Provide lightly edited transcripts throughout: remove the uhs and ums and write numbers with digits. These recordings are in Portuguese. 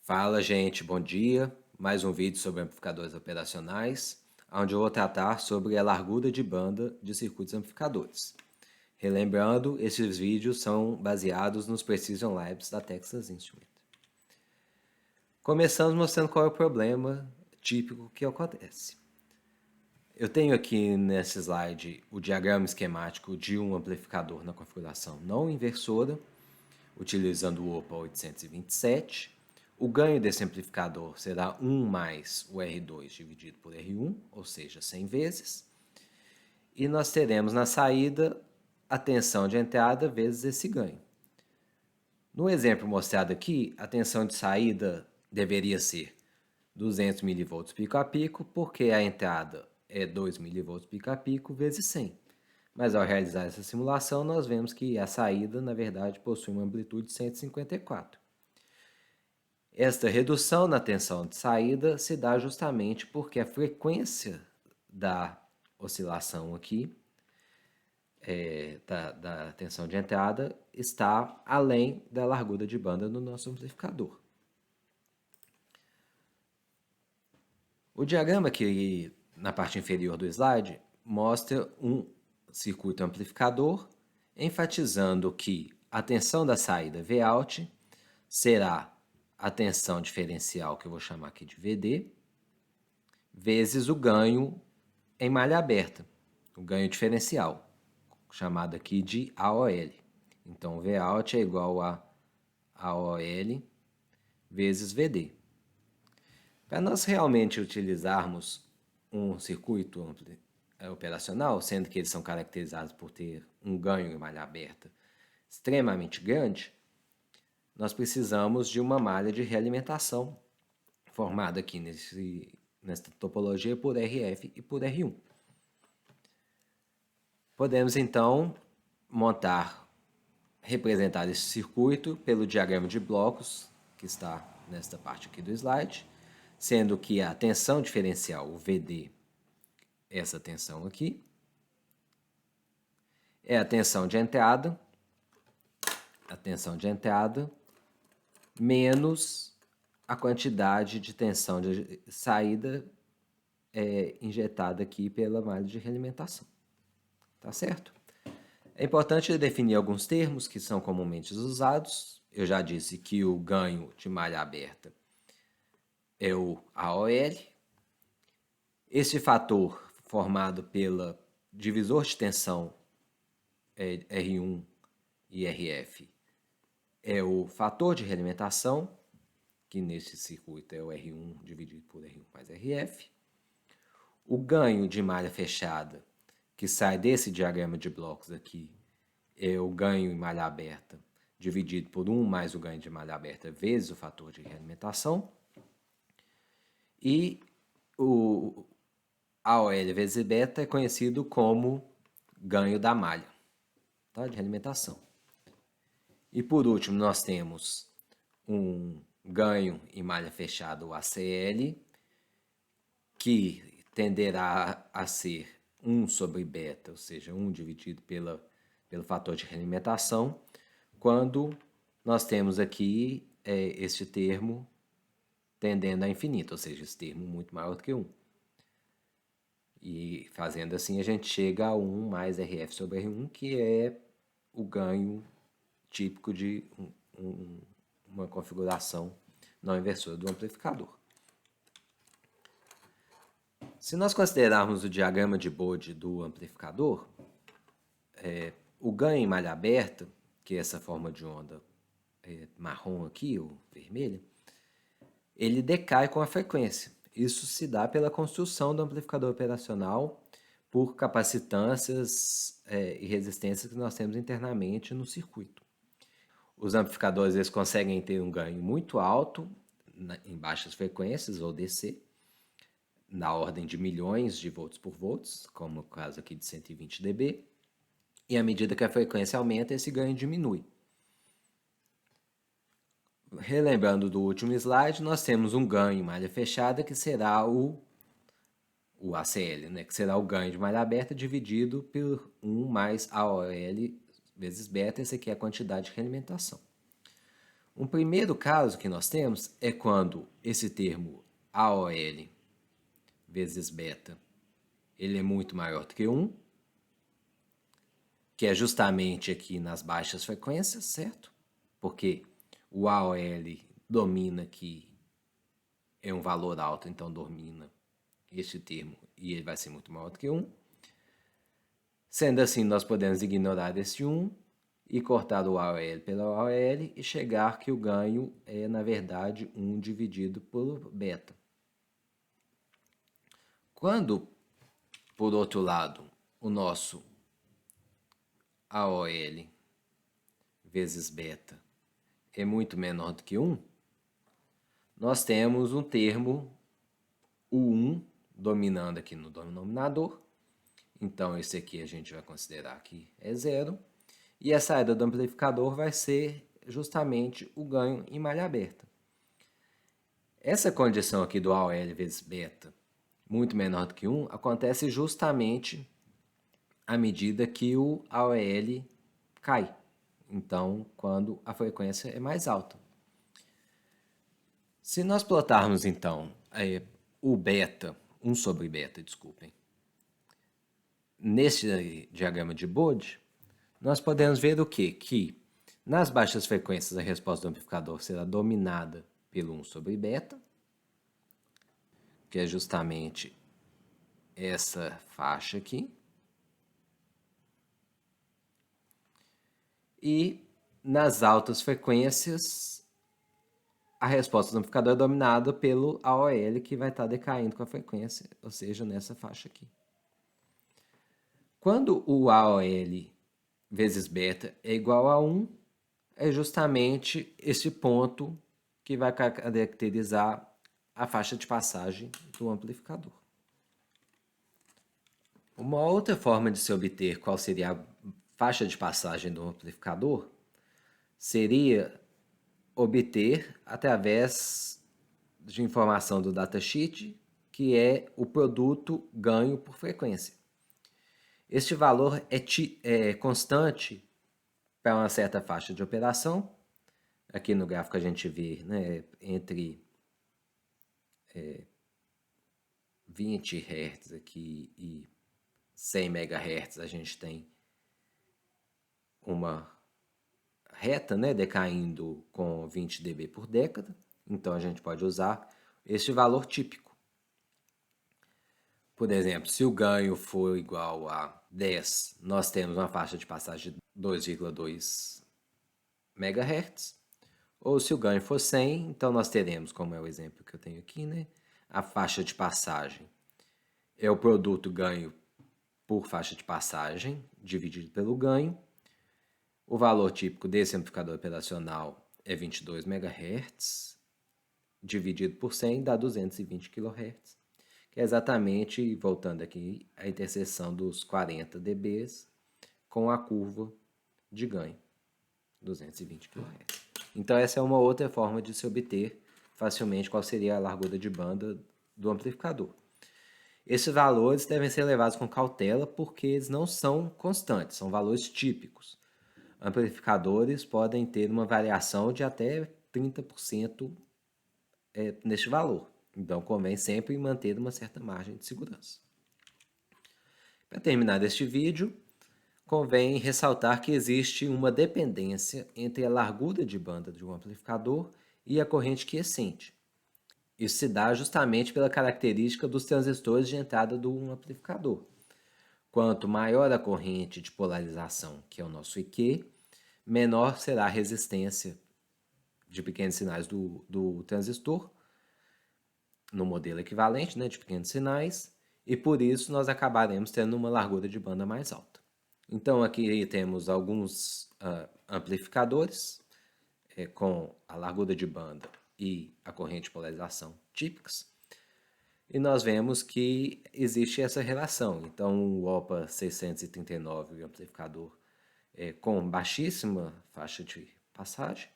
Fala, gente, bom dia. Mais um vídeo sobre amplificadores operacionais, onde eu vou tratar sobre a largura de banda de circuitos amplificadores. Relembrando, esses vídeos são baseados nos Precision Labs da Texas Instruments. Começamos mostrando qual é o problema típico que acontece. Eu tenho aqui nesse slide o diagrama esquemático de um amplificador na configuração não inversora, utilizando o OPA 827. O ganho desse amplificador será 1 mais o R2 dividido por R1, ou seja, 100 vezes. E nós teremos na saída a tensão de entrada vezes esse ganho. No exemplo mostrado aqui, a tensão de saída deveria ser 200 mV pico a pico, porque a entrada é 2 mV pico a pico vezes 100. Mas ao realizar essa simulação, nós vemos que a saída, na verdade, possui uma amplitude de 154. Esta redução na tensão de saída se dá justamente porque a frequência da oscilação aqui, da tensão de entrada, está além da largura de banda do nosso amplificador. O diagrama aqui na parte inferior do slide mostra um circuito amplificador, enfatizando que a tensão da saída Vout será a tensão diferencial, que eu vou chamar aqui de VD, vezes o ganho em malha aberta, o ganho diferencial, chamado aqui de AOL. Então, Vout é igual a AOL vezes VD. Para nós realmente utilizarmos um circuito operacional, sendo que eles são caracterizados por ter um ganho em malha aberta extremamente grande, nós precisamos de uma malha de realimentação formada aqui nesta topologia por RF e por R1. Podemos então representar esse circuito pelo diagrama de blocos que está nesta parte aqui do slide, sendo que a tensão diferencial, o VD, essa tensão aqui, é a tensão de entrada menos a quantidade de tensão de saída injetada aqui pela malha de realimentação. Tá certo? É importante definir alguns termos que são comumente usados. Eu já disse que o ganho de malha aberta é o AOL. Este fator formado pela divisor de tensão R1 e RF é o fator de realimentação, que nesse circuito é o R1 dividido por R1 mais RF. O ganho de malha fechada, que sai desse diagrama de blocos aqui, é o ganho em malha aberta dividido por 1 mais o ganho de malha aberta vezes o fator de realimentação. E o AOL vezes beta é conhecido como ganho da malha, tá? De realimentação. E por último, nós temos um ganho em malha fechada, o ACL, que tenderá a ser 1 sobre beta, ou seja, 1 dividido pelo fator de realimentação, quando nós temos aqui este termo tendendo a infinito, ou seja, esse termo muito maior do que 1. E fazendo assim, a gente chega a 1 mais RF sobre R1, que é o ganho típico de uma configuração não inversora do amplificador. Se nós considerarmos o diagrama de Bode do amplificador, o ganho em malha aberta, que é essa forma de onda marrom aqui, ou vermelha, ele decai com a frequência. Isso se dá pela construção do amplificador operacional por capacitâncias e resistências que nós temos internamente no circuito. Os amplificadores eles conseguem ter um ganho muito alto em baixas frequências, ou DC, na ordem de milhões de volts por volts, como o caso aqui de 120 dB, e à medida que a frequência aumenta, esse ganho diminui. Relembrando do último slide, nós temos um ganho em malha fechada que será o ACL, né? Que será o ganho de malha aberta dividido por 1 mais AOL vezes beta, essa aqui é a quantidade de realimentação. Um primeiro caso que nós temos é quando esse termo AOL vezes beta, ele é muito maior do que 1, que é justamente aqui nas baixas frequências, certo? Porque o AOL domina aqui, é um valor alto, então domina este termo e ele vai ser muito maior do que 1. Sendo assim, nós podemos ignorar esse 1 e cortar o AOL pela AOL e chegar que o ganho é, na verdade, 1 dividido por beta. Quando, por outro lado, o nosso AOL vezes beta é muito menor do que 1, nós temos um termo, o 1, dominando aqui no denominador. Então, esse aqui a gente vai considerar que é 0. E a saída do amplificador vai ser justamente o ganho em malha aberta. Essa condição aqui do AOL vezes beta, muito menor do que 1, acontece justamente à medida que o AOL cai. Então, quando a frequência é mais alta. Se nós plotarmos, então, o beta, 1 sobre beta, desculpem, neste diagrama de Bode, nós podemos ver o quê? Que nas baixas frequências a resposta do amplificador será dominada pelo 1 sobre beta, que é justamente essa faixa aqui. E nas altas frequências, a resposta do amplificador é dominada pelo AOL, que vai estar decaindo com a frequência, ou seja, nessa faixa aqui. Quando o AOL vezes beta é igual a 1, é justamente esse ponto que vai caracterizar a faixa de passagem do amplificador. Uma outra forma de se obter qual seria a faixa de passagem do amplificador seria obter através de informação do datasheet, que é o produto ganho por frequência. Este valor é constante para uma certa faixa de operação. Aqui no gráfico a gente vê, né, entre 20 Hz aqui e 100 MHz a gente tem uma reta, né, decaindo com 20 dB por década. Então a gente pode usar este valor típico. Por exemplo, se o ganho for igual a 10, nós temos uma faixa de passagem de 2,2 MHz. Ou se o ganho for 100, então nós teremos, como é o exemplo que eu tenho aqui, né, a faixa de passagem é o produto ganho por faixa de passagem dividido pelo ganho. O valor típico desse amplificador operacional é 22 MHz, dividido por 100 dá 220 kHz, que é exatamente, voltando aqui, a interseção dos 40 dB com a curva de ganho, 220 kHz. Então essa é uma outra forma de se obter facilmente qual seria a largura de banda do amplificador. Esses valores devem ser levados com cautela porque eles não são constantes, são valores típicos. Amplificadores podem ter uma variação de até 30% neste valor. Então, convém sempre manter uma certa margem de segurança. Para terminar este vídeo, convém ressaltar que existe uma dependência entre a largura de banda de um amplificador e a corrente quiescente. Isso se dá justamente pela característica dos transistores de entrada do amplificador. Quanto maior a corrente de polarização, que é o nosso IQ, menor será a resistência de pequenos sinais do transistor, no modelo equivalente, né, de pequenos sinais, e por isso nós acabaremos tendo uma largura de banda mais alta. Então aqui temos alguns amplificadores com a largura de banda e a corrente de polarização típicas, e nós vemos que existe essa relação. Então o OPA 639 é um amplificador com baixíssima faixa de passagem,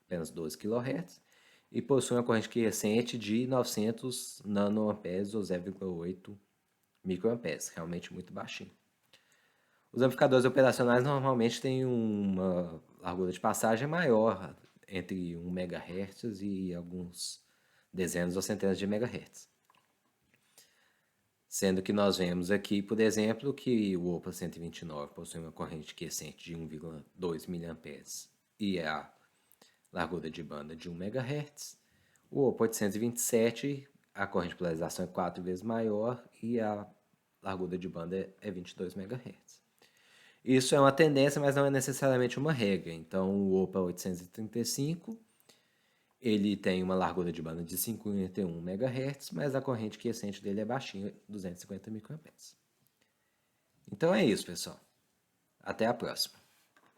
apenas 12 kHz, e possui uma corrente quiescente de 900 nanoamperes ou 0,8 microamperes, realmente muito baixinho. Os amplificadores operacionais normalmente têm uma largura de passagem maior, entre 1 MHz e alguns dezenas ou centenas de megahertz. Sendo que nós vemos aqui, por exemplo, que o OPA 129 possui uma corrente quiescente de 1,2 mA e a largura de banda de 1 MHz. O OPA 827, a corrente de polarização é 4 vezes maior e a largura de banda é 22 MHz. Isso é uma tendência, mas não é necessariamente uma regra. Então, o OPA 835, ele tem uma largura de banda de 51 MHz, mas a corrente quiescente dele é baixinha, 250 microamperes. Então é isso, pessoal. Até a próxima.